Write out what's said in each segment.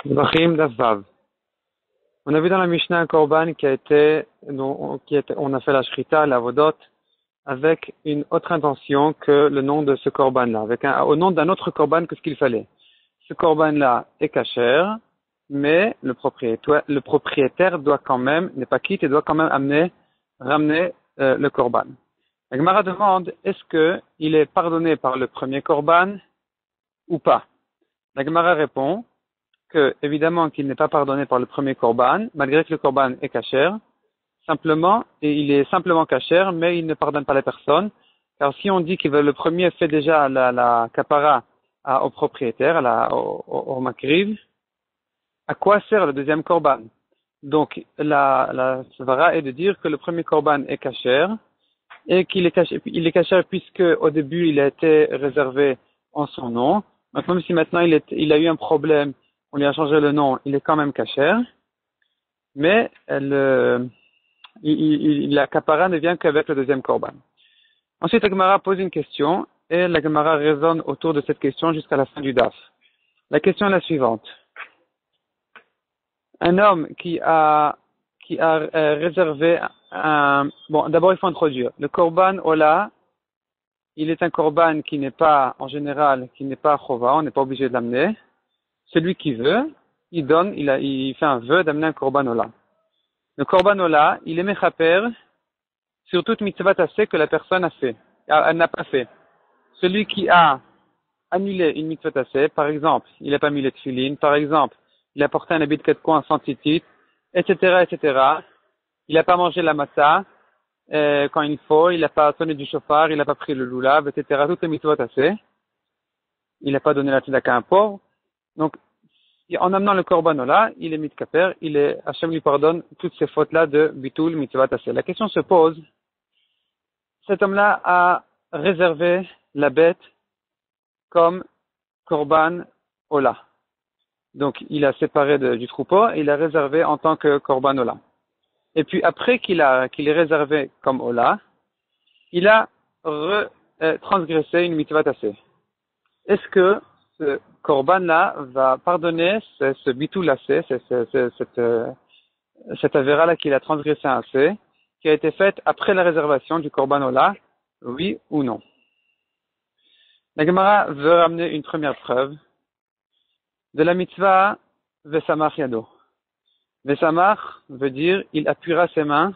Zvachim Davav. On a vu dans la Mishnah un korban on a fait la shrita, la vodot, avec une autre intention que le nom de ce korban-là, au nom d'un autre korban que ce qu'il fallait. Ce korban-là est kasher, mais le propriétaire doit quand même, n'est pas quitte et doit quand même ramener le korban. La Gemara demande, est-ce que il est pardonné par le premier korban ou pas? La Gemara répond que, évidemment, qu'il n'est pas pardonné par le premier korban, malgré que le korban est kasher, il est simplement kasher, mais il ne pardonne pas les personnes, car si on dit que le premier fait déjà la kapara au propriétaire, au makriv, à quoi sert le deuxième korban? Donc, la svara est de dire que le premier korban est kasher, et qu'il est kasher puisque au début il a été réservé en son nom. Donc, même si maintenant il a eu un problème, on lui a changé le nom, il est quand même kasher, mais la kapara ne vient qu'avec le deuxième korban. Ensuite, la Gemara pose une question, et la Gemara raisonne autour de cette question jusqu'à la fin du daf. La question est la suivante. Un homme qui a réservé d'abord il faut introduire. Le korban ola, il est un korban qui n'est pas, en général, qui n'est pas chova, on n'est pas obligé de l'amener. Celui qui veut, il fait un vœu d'amener un korban ola. Le korban ola, il est mechaper sur toute mitzvah tassé que la personne elle n'a pas fait. Celui qui a annulé une mitzvah tassé, par exemple, il n'a pas mis les tefilines, par exemple, il a porté un habit de 4 coins sans titit, etc., etc. Il n'a pas mangé la matzah quand il faut, il n'a pas sonné du chauffard, il n'a pas pris le loulav, etc. Toutes les mitzvot assez. Il n'a pas donné la tzedaka à un pauvre. Donc, en amenant le korban ola, il est mitkaper, Hachem lui pardonne toutes ces fautes-là de bitul mitzvot assez. La question se pose, cet homme-là a réservé la bête comme korban ola. Donc, il a séparé du troupeau et il a réservé en tant que korban ola. Et puis, après qu'il est réservé comme ola, il a transgressé une mitzvah tassé. Est-ce que ce korban-là va pardonner ce bitul assez, cette avéra-là qu'il a transgressé assez, qui a été faite après la réservation du korban ola, oui ou non? La Gemara veut ramener une première preuve de la mitzvah Vesamach Yado. Vesamach veut dire il appuiera ses mains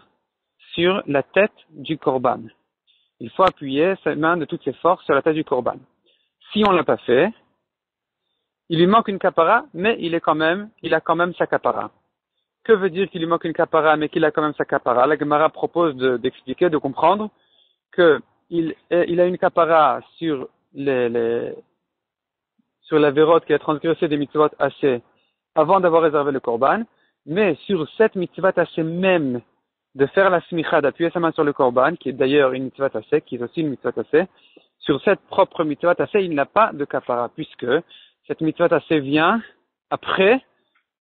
sur la tête du korban. Il faut appuyer ses mains de toutes ses forces sur la tête du korban. Si on l'a pas fait, il lui manque une kapara, mais il a quand même sa kapara. Que veut dire qu'il lui manque une kapara, mais qu'il a quand même sa kapara? La Gemara propose d'expliquer, de comprendre que il a une kapara sur sur la vérote qui a transgressé des mitzvot assez avant d'avoir réservé le korban, mais sur cette mitzvah assez même de faire la smicha, d'appuyer sa main sur le korban, qui est d'ailleurs une mitzvah assez, qui est aussi une mitzvah assez, sur cette propre mitzvah assez, il n'a pas de kapara, puisque cette mitzvah assez vient après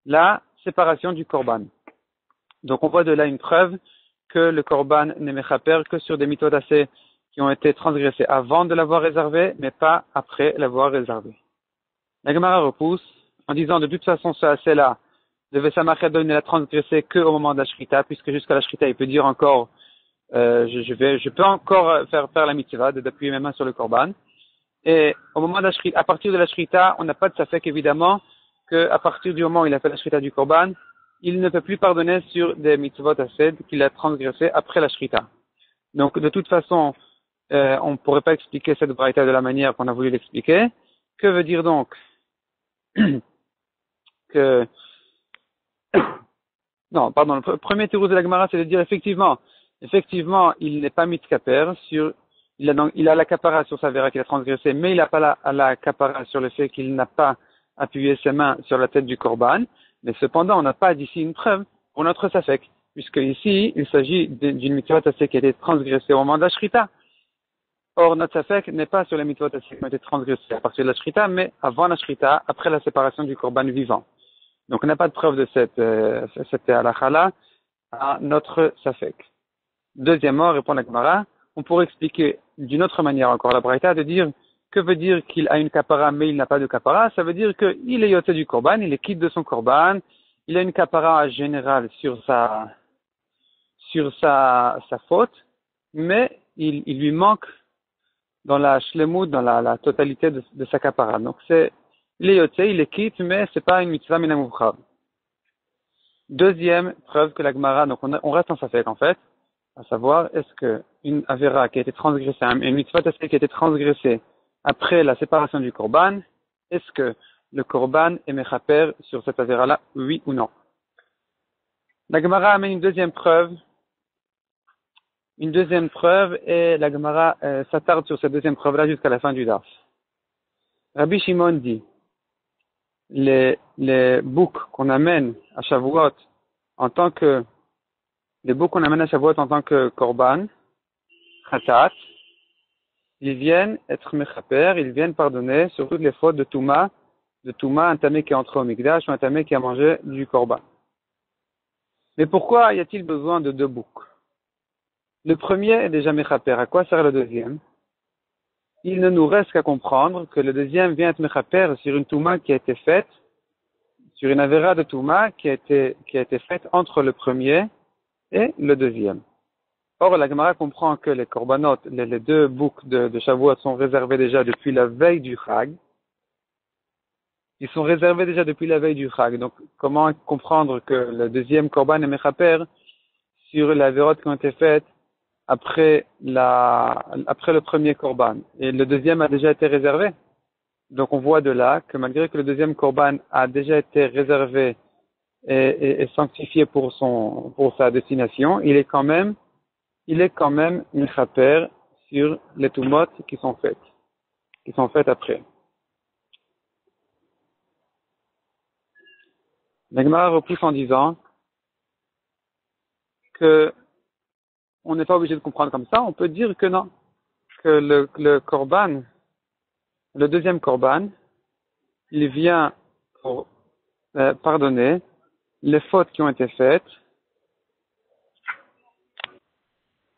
la séparation du korban. Donc on voit de là une preuve que le korban n'est mechaper que sur des mitzvot assez qui ont été transgressées avant de l'avoir réservé, mais pas après l'avoir réservé. La Gemara repousse en disant de toute façon ce assez-là, le Vesamach Yado ne l'a transgressé qu'au moment de la shrita, puisque jusqu'à la shrita il peut dire encore je peux encore faire la mitzvah d'appuyer mes mains sur le korban. Et au moment de la shrita, à partir de la shrita, on n'a pas de safek évidemment qu'à partir du moment où il a fait la shrita du korban, il ne peut plus pardonner sur des mitzvot ased qu'il a transgressé après la shrita. Donc de toute façon, on ne pourrait pas expliquer cette braïta de la manière qu'on a voulu l'expliquer. Que veut dire donc que non, pardon, le premier théorie de la Gemara, c'est de dire effectivement, il n'est pas mitkaper il a la kapara sur sa vera qu'il a transgressé, mais il n'a pas la kapara sur le fait qu'il n'a pas appuyé ses mains sur la tête du korban. Mais cependant, on n'a pas d'ici une preuve pour notre safek, puisque ici, il s'agit d'une mitzvah tassé qui a été transgressée au moment de la shrita. Or, notre safek n'est pas sur les mitzvot tassé qui ont été transgressées à partir de la shrita, mais avant la shrita, après la séparation du korban vivant. Donc, on n'a pas de preuve de cette halakha-là à notre safek. Deuxièmement, répond la Gemara, on pourrait expliquer d'une autre manière encore la braïta de dire Que veut dire qu'il a une kapara mais il n'a pas de kapara? Ça veut dire qu'il est yoté du korban, il est quitte de son korban, il a une kapara générale sur sa faute, mais il lui manque dans la shlemut, dans la totalité de sa kapara. Donc il est yoté, il est quitte, mais c'est pas une mitzvah minamouchab. Deuxième preuve que la Gemara, donc on reste en safek en fait, à savoir, est-ce que une avera qui a été transgressée, une mitzvah qui a été transgressée après la séparation du korban, est-ce que le korban est mechaper sur cette avera-là, oui ou non? La Gemara amène une deuxième preuve, et la Gemara s'attarde sur cette deuxième preuve-là jusqu'à la fin du dars. Rabbi Shimon dit, les boucs qu'on amène à Shavuot en tant que korban, khatat, ils viennent être mechaper, ils viennent pardonner sur toutes les fautes de Touma, un tamé qui est entré au Mikdash ou un tamé qui a mangé du korban. Mais pourquoi y a-t-il besoin de deux boucs? Le premier est déjà mechaper. À quoi sert le deuxième? Il ne nous reste qu'à comprendre que le deuxième vient être mechaper sur une Touma qui a été faite, sur une avera de Touma qui a été faite entre le premier et le deuxième. Or, la Gemara comprend que les korbanot, les deux boucs de Shavuot sont réservés déjà depuis la veille du Chag. Ils sont réservés déjà depuis la veille du Chag. Donc, comment comprendre que le deuxième korban est mechaper sur les avérotes qui ont été faites après le premier korban? Et le deuxième a déjà été réservé. Donc, on voit de là que malgré que le deuxième korban a déjà été réservé et sanctifié pour sa destination, il est quand même mechaper sur les tumot qui sont faites après. La Gemara repousse en disant que on n'est pas obligé de comprendre comme ça, on peut dire que non, que le korban, le deuxième korban, il vient pour pardonner les fautes qui ont été faites.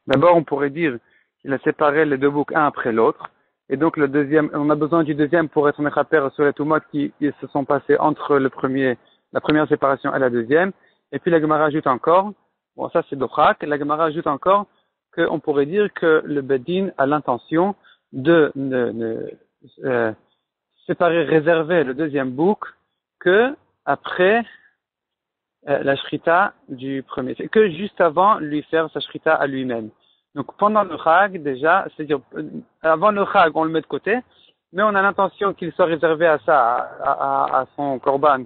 D'abord, on pourrait dire qu'il a séparé les deux boucs un après l'autre, et donc le deuxième, on a besoin du deuxième pour être mechaper sur les tumot qui se sont passés entre la première séparation et la deuxième. Et puis la Gemara ajoute encore, bon ça c'est Dochak, la Gemara ajoute encore qu'on pourrait dire que le Bedin a l'intention de réserver le deuxième bouc que après la shrita du premier, c'est que juste avant lui faire sa shrita à lui-même. Donc pendant le Chag déjà, c'est-à-dire avant le Chag on le met de côté, mais on a l'intention qu'il soit réservé à son korban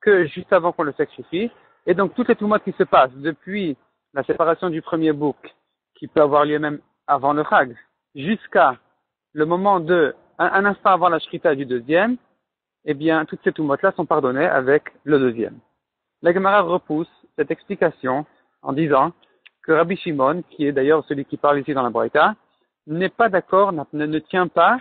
que juste avant qu'on le sacrifie. Et donc toutes les tumot qui se passent depuis la séparation du premier bouc, qui peut avoir lieu même avant le Chag, jusqu'à le moment un instant avant la shrita du deuxième, eh bien toutes ces tumot-là sont pardonnées avec le deuxième. La Gemara repousse cette explication en disant que Rabbi Shimon, qui est d'ailleurs celui qui parle ici dans la Braïta, n'est pas d'accord, ne tient pas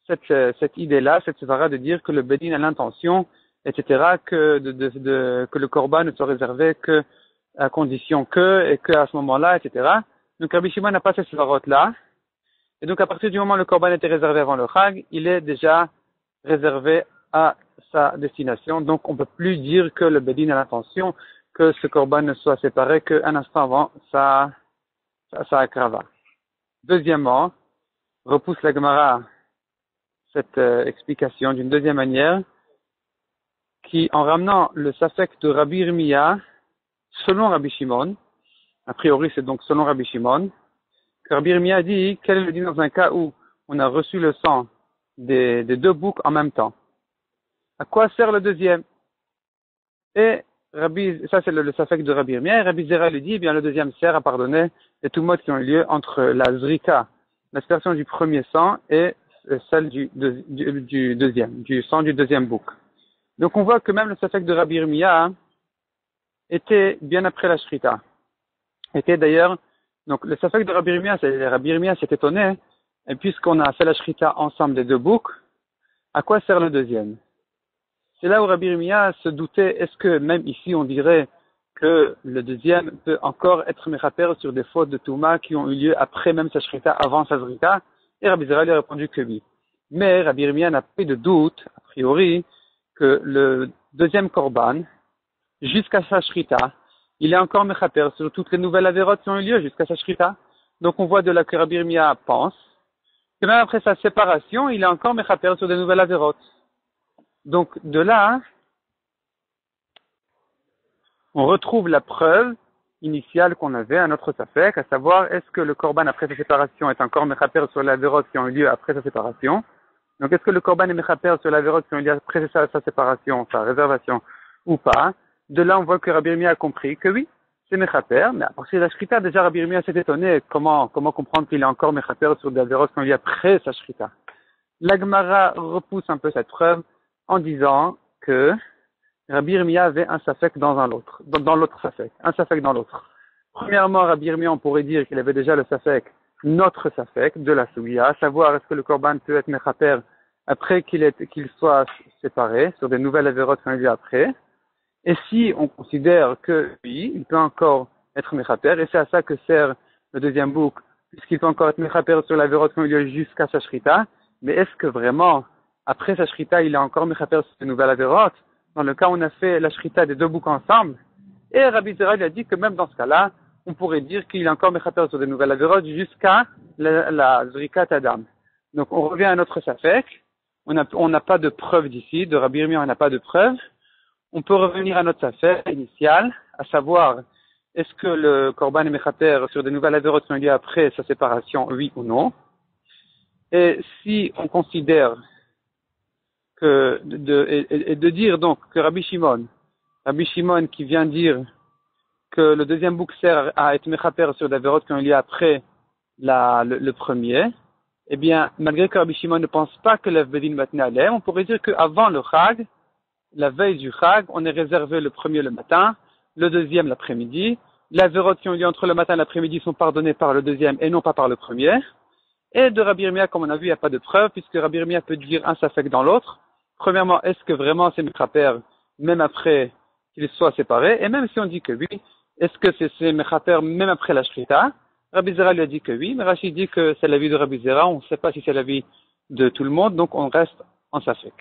cette idée-là, cette svara de dire que le Bedin a l'intention, etc., que le korban ne soit réservé que à condition et que à ce moment-là, etc. Donc Rabbi Shimon n'a pas cette svarot-là. Et donc à partir du moment où le korban était réservé avant le Chag, il est déjà réservé à sa destination. Donc on ne peut plus dire que le Bedin a l'intention que ce korban ne soit séparé qu'un instant avant sa akrava. Deuxièmement, repousse la Gemara cette explication d'une deuxième manière, qui en ramenant le safek de Rabbi Yirmiya selon Rabbi Shimon, a priori c'est donc selon Rabbi Shimon, que Rabbi Yirmiya dit quel est le din dans un cas où on a reçu le sang des deux boucs en même temps. À quoi sert le deuxième? Et ça c'est le safek de Rabbi Yirmiya, et Rabbi Zera lui dit, eh bien le deuxième sert à pardonner les tumot qui ont eu lieu entre la zrika, l'aspersion du premier sang, et celle du deuxième, du sang du deuxième bouc. Donc on voit que même le safek de Rabbi Yirmiya était bien après la shrita. Était d'ailleurs, donc le safek de Rabbi Yirmiya s'est étonné, et puisqu'on a fait la shrita ensemble des deux boucs, à quoi sert le deuxième? C'est là où Rabbi Yirmiya se doutait, est-ce que même ici on dirait que le deuxième peut encore être mechaper sur des fautes de Touma qui ont eu lieu après même sa shrita, avant sa zrika? Et Rabbi Zera lui a répondu que oui. Mais Rabbi Yirmiyah n'a pas de doute, a priori, que le deuxième korban, jusqu'à sa shrita, il est encore mechaper sur toutes les nouvelles avérotes qui ont eu lieu jusqu'à sa shrita. Donc on voit de là que Rabbi Yirmiyah pense que même après sa séparation, il est encore mechaper sur des nouvelles avérotes. Donc de là, on retrouve la preuve initiale qu'on avait à notre safek, à savoir est-ce que le korban après sa séparation est encore mechaper sur les avérotes qui ont eu lieu après sa séparation. Donc est-ce que le korban est mechaper sur les avérotes qui ont eu lieu après sa séparation, sa réservation ou pas. De là on voit que Rabbi Yirmiyah a compris que oui, c'est mechaper, mais à partir de la shrita, déjà Rabbi Yirmiyah s'est étonné comment comprendre qu'il est encore mechaper sur des avérotes qui ont eu lieu après sa shrita. La Gemara repousse un peu cette preuve en disant que Rabbi Yirmiyah avait un safek dans l'autre safek, un safek dans l'autre. Premièrement, Rabbi Yirmiyah, on pourrait dire qu'il avait déjà le safek, notre safek, de la souya, à savoir est-ce que le korban peut être mechaper après qu'il soit séparé, sur des nouvelles avérotes qu'on a vu après. Et si on considère que oui, il peut encore être mechaper, et c'est à ça que sert le deuxième bouc, puisqu'il peut encore être mechaper sur l'avérote qu'on a vu jusqu'à sa shrita, mais est-ce que vraiment, après sa shrita, il est encore mechaper sur des nouvelles avérotes? Dans le cas où on a fait la shrita des deux boucs ensemble, et Rabbi Zera a dit que même dans ce cas-là, on pourrait dire qu'il est encore mechaper sur des nouvelles avérotes jusqu'à la zrikat adam. Donc on revient à notre safek, on n'a pas de preuve d'ici, de Rabbi Yirmiyah on n'a pas de preuve, on peut revenir à notre safek initial, à savoir est-ce que le korban est mechaper sur des nouvelles avérotes qui ont lieu après sa séparation, oui ou non. Et si on considère de dire donc que Rabbi Shimon qui vient dire que le deuxième bouc sert à être mechaper sur des avérotes qui ont eu lieu après le premier, eh bien, malgré que Rabbi Shimon ne pense pas que l'Evbedin matne alem, on pourrait dire qu'avant le Chag, la veille du Chag, on est réservé le premier le matin, le deuxième l'après-midi, les avérotes qui ont eu lieu entre le matin et l'après-midi sont pardonnées par le deuxième et non pas par le premier. Et de Rabbi Yirmiyah, comme on a vu, il n'y a pas de preuve, puisque Rabbi Yirmiyah peut dire un safek dans l'autre. Premièrement, est-ce que vraiment c'est mechaper, même après qu'ils soient séparés? Et même si on dit que oui, est-ce que c'est mechaper même après la shrita? Rabbi Zera lui a dit que oui, mais Rashi dit que c'est l'avis de Rabbi Zera, on ne sait pas si c'est l'avis de tout le monde, donc on reste en safek.